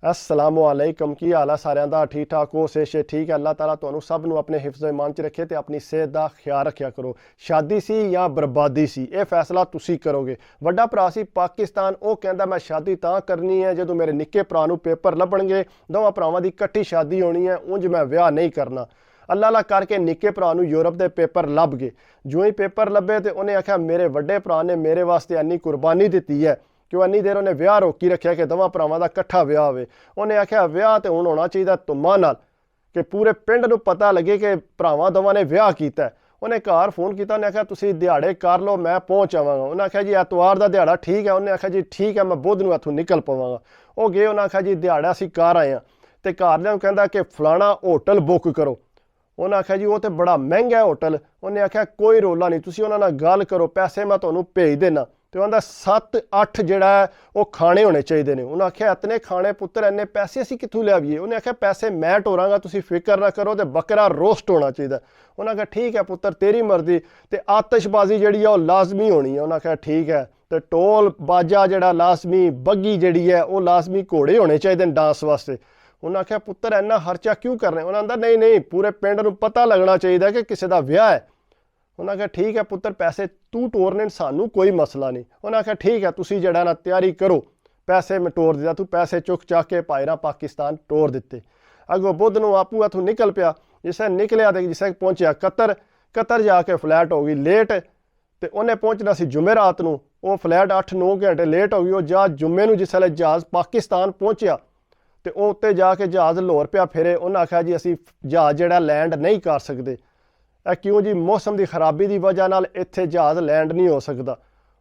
अस्सलामुअलैकुम की हाल है सारिਆਂ ਦਾ ठीक ठाक हो से ठीक है। अल्लाह ताला ਤੁਹਾਨੂੰ ਸਭ ਨੂੰ ਆਪਣੇ ਹਿਫਜ਼ ਇਮਾਨ 'ਚ ਰੱਖੇ ਤੇ ਆਪਣੀ ਸਿਹਤ ਦਾ ਖਿਆਲ ਰੱਖਿਆ ਕਰੋ। ਸ਼ਾਦੀ ਸੀ ਜਾਂ ਬਰਬਾਦੀ ਸੀ ਇਹ ਫੈਸਲਾ ਤੁਸੀਂ ਕਰੋਗੇ। ਵੱਡਾ ਭਰਾ ਸੀ ਪਾਕਿਸਤਾਨ, ਉਹ ਕਹਿੰਦਾ ਮੈਂ ਸ਼ਾਦੀ ਤਾਂ ਕਰਨੀ ਹੈ ਜਦੋਂ ਮੇਰੇ ਨਿੱਕੇ ਭਰਾ ਨੂੰ ਪੇਪਰ ਲੱਭਣਗੇ, ਦੋਵਾਂ ਭਰਾਵਾਂ ਦੀ ਇਕੱਠੀ ਸ਼ਾਦੀ ਹੋਣੀ ਹੈ, ਉਂਝ ਮੈਂ ਵਿਆਹ ਨਹੀਂ ਕਰਨਾ। ਅੱਲਾ ਅੱਲਾ ਕਰਕੇ ਨਿੱਕੇ ਭਰਾ ਨੂੰ ਯੂਰਪ ਦੇ ਪੇਪਰ ਲੱਭ ਗਏ। ਜੋ ਹੀ ਪੇਪਰ ਲੱਭੇ ਤੇ ਉਹਨੇ ਆਖਿਆ ਮੇਰੇ ਵੱਡੇ ਭਰਾ ਨੇ ਮੇਰੇ ਵਾਸਤੇ ਇੰਨੀ ਕੁਰਬਾਨੀ ਦਿੱਤੀ ਹੈ कि वो इन्नी देर उन्हें विआह रोकी रखा कि दोवां भरावां दा इकट्ठा विआह होवे। उन्हें आख्या विआह तो हुण होना चाहिए धुम्मां नाल कि पूरे पिंड नूं पता लगे कि भरावां दोवां ने विआह कीता है। उन्हें घर फोन किया, उन्हें आख्या तुसीं दिहाड़े कर लो मैं पहुँच आवांगा। उन्हें आख्या जी एतवार का दिहाड़ा ठीक है। उन्हें आख्या जी ठीक है मैं बुध नूं इत्थों निकल पवांगा। वो गए, उन्हें आख्या जी दिहाड़ा असीं कर आए हां ते घरदिआं नूं कहंदा कि फलाना होटल बुक करो। उन्हें आख्या जी वो तो बड़ा महंगा है होटल। उन्हें आख्या कोई रौला नहीं, तुसीं उन्हां नाल गल करो, पैसे मैं तुहानूं भेज देना। तो आंदा 7-8 जिहड़ा है वो खाने होने चाहिए ने। उन्हें आख्या इतने खाने पुत्तर इन्ने पैसे असीं कित्थों लियावीए। उन्हें आख्या पैसे मैं टोरांगा, तुसीं फिक्र ना करो, तो बकरा रोस्ट होना चाहिए। उन्हें आख्या ठीक है पुत्तर तेरी मर्जी। तो आतशबाजी जिहड़ी है वो लाजमी होनी है। उन्हें आख्या ठीक है। तो टोल बाजा जिहड़ा लाजमी, बग्गी जिहड़ी है वो लाजमी, घोड़े होने चाहिए डांस वास्ते। उन्हें आख्या पुत्तर इन्ना खर्चा क्यों करना। उन्हें आंदा नहीं नहीं पूरे पिंड नूं पता लगना चाहिए कि किसी का विआह है। उन्हें आख्या ठीक है पुत्तर पैसे तू टोरने सानू कोई मसला नहीं। उन्हें आख्या ठीक है तुसीं जिहड़ा ना तैयारी करो, पैसे मैं टोर दिता। तू पैसे चुक चाक के पायरा पाकिस्तान टोर दिते। अगों बुध नूं आपू इत्थों निकल पिया। जिसे निकलिया तो जिसे पहुंचया कतर जाके फ्लैट हो गई लेट। तो उन्हें पहुंचना सी जुमेरात नूं, वो फ्लैट 8-9 घंटे लेट हो गई। वो जहाज जुम्मे नूं जिसले जहाज़ पाकिस्तान पहुंचया तो वो उत्ते जाके जहाज़ लाहौर पिया फिरे। उन्हें आख्या जी असीं जहाज़ जिहड़ा लैंड नहीं कर सकते। क्यों जी मौसम की खराबी की वजह नाल इत्थे जहाज़ लैंड नहीं हो सकता।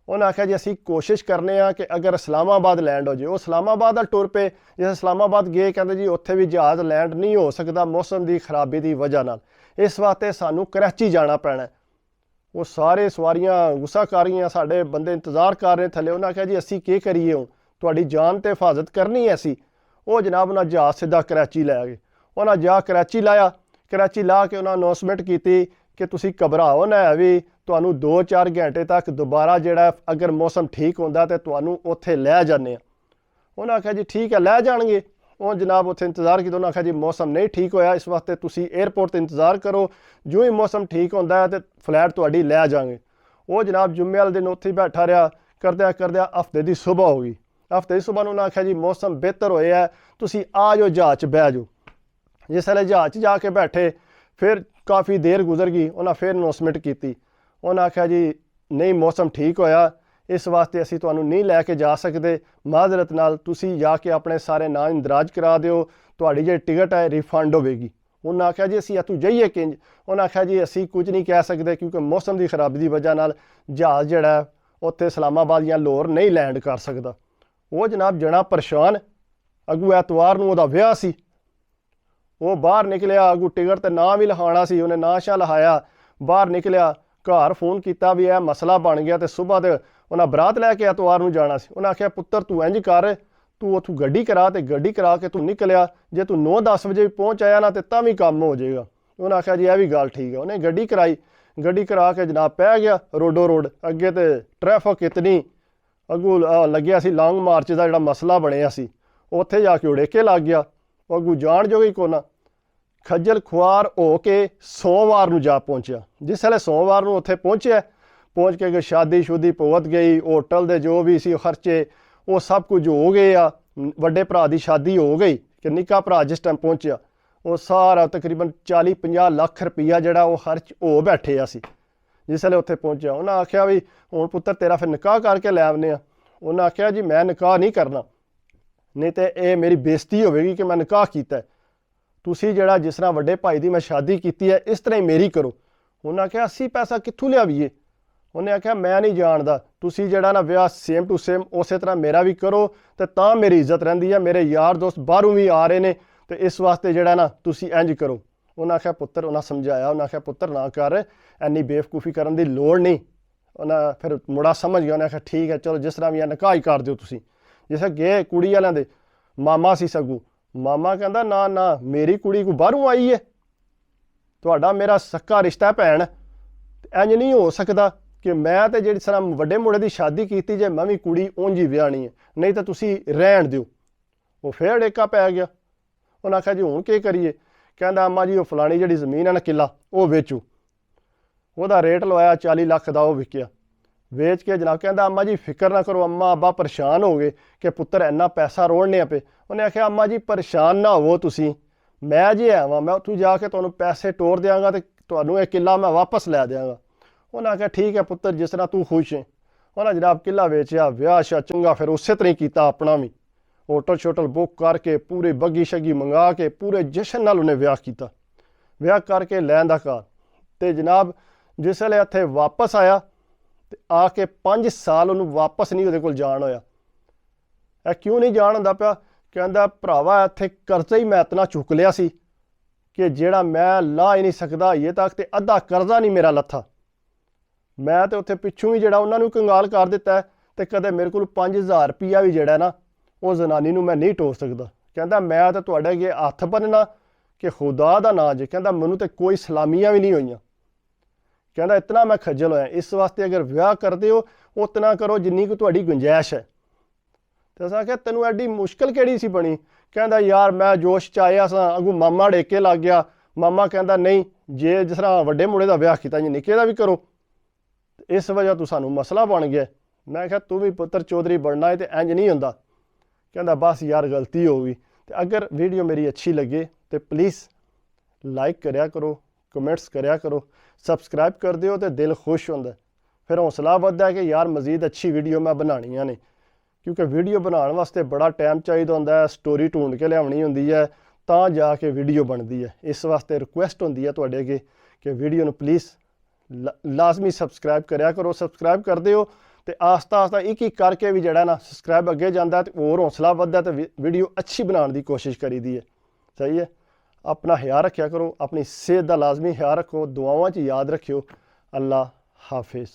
उन्हें आख्या जी असीं कोशिश करने कि अगर इस्लामाबाद लैंड हो जाए। वो इस्लामाबाद टुर पे, जिस इस्लामाबाद गए कहते जी उत्थे भी जहाज़ लैंड नहीं हो सकता मौसम की खराबी की वजह नाल, इस वास्ते सानू कराची जाना पैना। वो सारे सवारियां गुस्सा कर रही, साडे बंदे इंतजार कर रहे थले। उन्हें आख्या जी असीं की करिए, हुण तुहाडी जान ते हिफाजत करनी है असीं। वो जनाब उन्हें जहाज़ सीधा कराची लै गए। उन्हें जा कराची लाया। कराची ला के उन्हें अनाउंसमेंट की कि तुसीं घबराओ ना भी, तुहानूं 2-4 घंटे तक दोबारा जिहड़ा अगर मौसम ठीक होंदा तो तुहानूं उत्थे लै जाने। उन्हें आख्या जी ठीक है लै जाणगे। वो जनाब उत्थे इंतजार किया। उन्हें आख्या जी मौसम नहीं ठीक होया, इस वास्ते तुसीं एयरपोर्ट ते इंतजार करो, जो ही मौसम ठीक होंदा है तो फ्लैट तुहाडी लै जाएंगे। वो जनाब जुम्मे वाले दिन उत्थे बैठा रहा। करदे करदे हफ्ते की सुबह हो गई। हफ्ते की सुबह उन्हें आख्या जी मौसम बेहतर होया है, तुसीं आ जाओ जहाज़ च बह जाओ। जिसले जहाज़ च जाके बैठे फिर काफ़ी देर गुजर गई। उन्हें फिर अनाउंसमेंट की। उन्हें आख्या जी नहीं मौसम ठीक होया, इस वास्ते असीं तुहानूं नहीं लैके जा सकते, माजरत नाल तुसीं जाके अपने सारे नाम इंदराज करा दिओ, तुहाडी जी टिकट है रिफंड होवेगी। उन्हें आख्या जी असीं इत्थों जाइए किंज। उन्हें आख्या जी असीं कुछ नहीं कह सकते क्योंकि मौसम की खराबी की वजह नाल जहाज़ जिहड़ा उत्थे इस्लामाबाद या लाहौर नहीं लैंड कर सकता। वो जनाब जना परेशान। अगू एतवार नूं उहदा विआह सी। वो बाहर निकलिया, अगू टिकट तो नाम भी लिखाना सी, उन्हें नां शां लिखाया, बाहर निकलिया, घर फोन किया भी यह मसला बन गया। तो सुबह तो उन्हें बरात लैके एतवार नूं जाना सी। उन्हें आख्या पुत्तर तू इंज कर, तू उत्थों गड्डी करा, तो गड्डी करा के तू निकलिया, जे तू 9-10 बजे भी पहुँच आया ना तो तां भी काम हो जाएगा। उन्हें आख्या जी यह भी गल ठीक है। उन्हें गड्डी कराई, गड्डी करा के जनाब पै गया रोडो रोड। अगे तो ट्रैफिक इतनी, अगू लग्या सी लॉन्ग मार्च का जिहड़ा मसला बनिया सी, उत्थे जाके उड़ेके लग गया। अगू जान जो ही कोना, खज्जल खुआर हो के सोमवार नूं जा पहुँचया। जिसले सोमवार नूं उत्थे पहुँचे, पहुँच के शादी शुदी भुगत गई, होटल दे जो भी सी खर्चे वो सब कुछ हो गए आ। वड्डे भरा की शादी हो गई कि निक्का भरा जिस टाइम पहुँचया वो सारा तकरीबन 40-50 लाख रुपया जिहड़ा वो खर्च हो बैठे सी। जिसले उत्थे पहुँचया उन्हें आख्या भी हुण पुत्तर तेरा फिर निकाह करके लै आने। उन्हें आख्या जी मैं निकाह नहीं करना, नहीं तो यह मेरी बेइज्जती होगी कि मैं निकाह किया। तुसीं जिहड़ा जिस तरह वड्डे भाई की मैं शादी की है इस तरह ही मेरी करो। उन्हें आख्या 80 पैसा कित्थों लियावीए। उन्हें आख्या मैं नहीं जानदा, तुसीं जिहड़ा ना विआह सेम टू सेम उस तरह मेरा भी करो तो तां मेरी इज्जत रहिंदी है। मेरे यार दोस्त बाहरों भी आ रहे हैं तो इस वास्ते जिहड़ा ना तुसीं इंज करो। उन्हें आख्या पुत्तर, उन्हें समझाया, उन्हें आख्या पुत्तर ना कर, इन्नी बेवकूफ़ी करन दी लोड़ नहीं। उन्हें फिर मुड़ा समझ गया। उन्हें आख्या ठीक है चलो जिस तरह भी निकाह ही कर दिओ तुसीं। जिसे गए कुड़ी वालियां दे मामा सी सगू, मामा कहता ना ना मेरी कुड़ी को बाहरों आई है, तुहाडा मेरा सक्का रिश्ता भैन, इंज नहीं हो सकता कि मैं तो जिस तरह वड्डे मुंडे की शादी की जे मैं भी कुड़ी उंज ही विआहनी है, नहीं तो तुसीं रहण दिओ। ਉਹ ਫੇਰ ਡੇਕਾ ਪੈ ਗਿਆ। ਉਹਨੇ ਆਖਿਆ ਜੀ ਹੁਣ ਕੀ ਕਰੀਏ? ਕਹਿੰਦਾ ਅੰਮਾ ਜੀ ਉਹ ਫਲਾਣੀ ਜਿਹੜੀ ਜ਼ਮੀਨ ਹੈ ਨਾ ਕਿੱਲਾ ਉਹ ਵੇਚੂ। ਉਹਦਾ ਰੇਟ ਲਵਾਇਆ 40 ਲੱਖ ਦਾ, ਉਹ ਵਿਕਿਆ। ਵੇਚ ਕੇ ਜਨਾਬ ਕਹਿੰਦਾ ਅੰਮਾ ਜੀ ਫਿਕਰ ਨਾ ਕਰੋ, ਅੰਮਾ ਅੱਬਾ ਪਰੇਸ਼ਾਨ ਹੋ ਗਏ ਕਿ ਪੁੱਤਰ ਇੰਨਾ ਪੈਸਾ ਰੋੜਨੇ ਪਏ। ਉਹਨੇ ਆਖਿਆ ਅੰਮਾ ਜੀ ਪਰੇਸ਼ਾਨ ਨਾ ਹੋਵੋ ਤੁਸੀਂ, ਮੈਂ ਜੇ ਆਵਾਂ ਮੈਂ ਉੱਥੋਂ ਜਾ ਕੇ ਤੁਹਾਨੂੰ ਪੈਸੇ ਤੋਰ ਦਿਆਂਗਾ ਅਤੇ ਤੁਹਾਨੂੰ ਇਹ ਕਿੱਲਾ ਮੈਂ ਵਾਪਸ ਲੈ ਦਿਆਂਗਾ। ਉਹਨਾਂ ਆਖਿਆ ਠੀਕ ਹੈ ਪੁੱਤਰ, ਜਿਸ ਤਰ੍ਹਾਂ ਤੂੰ ਖੁਸ਼ ਹੈ। ਉਹਨਾਂ ਜਨਾਬ ਕਿੱਲਾ ਵੇਚਿਆ, ਵਿਆਹ ਸ਼ਾ ਚੰਗਾ ਫਿਰ ਉਸੇ ਤਰ੍ਹਾਂ ਹੀ ਕੀਤਾ। ਆਪਣਾ ਵੀ ਹੋਟਲ ਸ਼ੋਟਲ ਬੁੱਕ ਕਰਕੇ ਪੂਰੀ ਬੱਗੀ ਸ਼ੱਗੀ ਮੰਗਾ ਕੇ ਪੂਰੇ ਜਸ਼ਨ ਨਾਲ ਉਹਨੇ ਵਿਆਹ ਕੀਤਾ। ਵਿਆਹ ਕਰਕੇ ਲੈਣ ਦਾ ਘਰ ਅਤੇ ਜਨਾਬ ਜਿਸ ਵੇਲੇ ਇੱਥੇ ਵਾਪਸ ਆਇਆ ਤੇ ਆ ਕੇ 5 ਸਾਲ ਉਹਨੂੰ ਵਾਪਸ ਨਹੀਂ ਉਹਦੇ ਕੋਲ ਜਾਣ ਹੋਇਆ। ਇਹ ਕਿਉਂ ਨਹੀਂ ਜਾਣ ਹੁੰਦਾ ਪਿਆ? ਕਹਿੰਦਾ ਭਰਾਵਾ ਇੱਥੇ ਕਰਜ਼ਾ ਹੀ ਮੈਂ ਇਤਨਾ ਚੁੱਕ ਲਿਆ ਸੀ ਕਿ ਜਿਹੜਾ ਮੈਂ ਲਾਹ ਹੀ ਨਹੀਂ ਸਕਦਾ ਅਜੇ ਤੱਕ, ਤੇ ਅੱਧਾ ਕਰਜ਼ਾ ਨਹੀਂ ਮੇਰਾ ਲੱਥਾ। ਮੈਂ ਤੇ ਉੱਥੇ ਪਿੱਛੋਂ ਹੀ ਜਿਹੜਾ ਉਹਨਾਂ ਨੂੰ ਕੰਗਾਲ ਕਰ ਦਿੱਤਾ, ਤੇ ਕਦੇ ਮੇਰੇ ਕੋਲ 5000 ਰੁਪਈਆ ਵੀ ਜਿਹੜਾ ਨਾ ਉਹ ਜ਼ਨਾਨੀ ਨੂੰ ਮੈਂ ਨਹੀਂ ਟੋਕ ਸਕਦਾ। ਕਹਿੰਦਾ ਮੈਂ ਤਾਂ ਤੁਹਾਡੇ ਅੱਗੇ ਹੱਥ ਬੰਨਣਾ ਕਿ ਖੁਦਾ ਦਾ ਨਾਂ ਜੇ। ਕਹਿੰਦਾ ਮੈਨੂੰ ਤਾਂ ਕੋਈ ਸਲਾਮੀਆਂ ਵੀ ਨਹੀਂ ਹੋਈਆਂ। ਕਹਿੰਦਾ ਇਤਨਾ ਮੈਂ ਖੱਜਲ ਹੋਇਆ। ਇਸ ਵਾਸਤੇ ਅਗਰ ਵਿਆਹ ਕਰਦੇ ਹੋ ਉਤਨਾ ਕਰੋ ਜਿੰਨੀ ਕੁ ਤੁਹਾਡੀ ਗੁੰਜਾਇਸ਼ ਹੈ। ਤੇ ਅਸਾਂ ਆਖਿਆ ਤੈਨੂੰ ਐਡੀ ਮੁਸ਼ਕਿਲ ਕਿਹੜੀ ਸੀ ਬਣੀ? ਕਹਿੰਦਾ ਯਾਰ ਮੈਂ ਜੋਸ਼ 'ਚ ਆਇਆ ਸਾਂ, ਅੱਗੋਂ ਮਾਮਾ ਡੇਕੇ ਲੱਗ ਗਿਆ। ਮਾਮਾ ਕਹਿੰਦਾ ਨਹੀਂ, ਜੇ ਜਿਸ ਤਰ੍ਹਾਂ ਵੱਡੇ ਮੁੰਡੇ ਦਾ ਵਿਆਹ ਕੀਤਾ ਜੀ ਨਿੱਕੇ ਦਾ ਵੀ ਕਰੋ, ਇਸ ਵਜ੍ਹਾ ਤੋਂ ਸਾਨੂੰ ਮਸਲਾ ਬਣ ਗਿਆ। ਮੈਂ ਕਿਹਾ ਤੂੰ ਵੀ ਪੁੱਤਰ ਚੌਧਰੀ ਬਣਨਾ ਹੈ ਤੇ ਇੰਜ ਨਹੀਂ ਹੁੰਦਾ। ਕਹਿੰਦਾ ਬਸ ਯਾਰ ਗਲਤੀ ਹੋ ਗਈ। ਤੇ ਅਗਰ ਵੀਡੀਓ ਮੇਰੀ ਅੱਛੀ ਲੱਗੇ ਤੇ ਪਲੀਜ਼ ਲਾਈਕ ਕਰਿਆ ਕਰੋ, ਕਮੈਂਟਸ ਕਰਿਆ ਕਰੋ, ਸਬਸਕ੍ਰਾਈਬ ਕਰ ਦਿਓ ਤੇ ਦਿਲ ਖੁਸ਼ ਹੁੰਦਾ। ਫਿਰ ਹੌਸਲਾ ਵੱਧਦਾ ਕਿ ਯਾਰ ਮਜ਼ੀਦ ਅੱਛੀ ਵੀਡੀਓ ਮੈਂ ਬਣਾਉਣੀਆਂ ਨੇ, ਕਿਉਂਕਿ ਵੀਡੀਓ ਬਣਾਉਣ ਵਾਸਤੇ ਬੜਾ ਟਾਈਮ ਚਾਹੀਦਾ ਹੁੰਦਾ ਹੈ, ਸਟੋਰੀ ਢੂੰਡ ਕੇ ਲਿਆਉਣੀ ਹੁੰਦੀ ਹੈ ਤਾਂ ਜਾ ਕੇ ਵੀਡੀਓ ਬਣਦੀ ਹੈ। ਇਸ ਵਾਸਤੇ ਰਿਕੁਐਸਟ ਹੁੰਦੀ ਹੈ ਤੁਹਾਡੇ ਅੱਗੇ ਕਿ ਵੀਡੀਓ ਨੂੰ ਪਲੀਜ਼ ਲਾਜ਼ਮੀ ਸਬਸਕ੍ਰਾਈਬ ਕਰਿਆ ਕਰੋ। ਸਬਸਕ੍ਰਾਈਬ ਕਰਦੇ ਹੋ ਤੇ ਆਸਤਾ ਆਸਤਾ ਇੱਕ ਇੱਕ ਕਰਕੇ ਵੀ ਜਿਹੜਾ ਨਾ ਸਬਸਕ੍ਰਾਈਬ ਅੱਗੇ ਜਾਂਦਾ ਤੇ ਹੋਰ ਹੌਸਲਾ ਵੱਧਦਾ ਤੇ ਵੀਡੀਓ ਅੱਛੀ ਬਣਾਉਣ ਦੀ ਕੋਸ਼ਿਸ਼ ਕਰੀਦੀ ਹੈ। ਸਹੀ ਹੈ। ਆਪਣਾ ਖਿਆਲ ਰੱਖਿਆ ਕਰੋ, ਆਪਣੀ ਸਿਹਤ ਦਾ ਲਾਜ਼ਮੀ ਖਿਆਲ ਰੱਖੋ, ਦੁਆਵਾਂ 'ਚ ਯਾਦ ਰੱਖਿਓ। ਅੱਲਾ ਹਾਫਿਜ਼।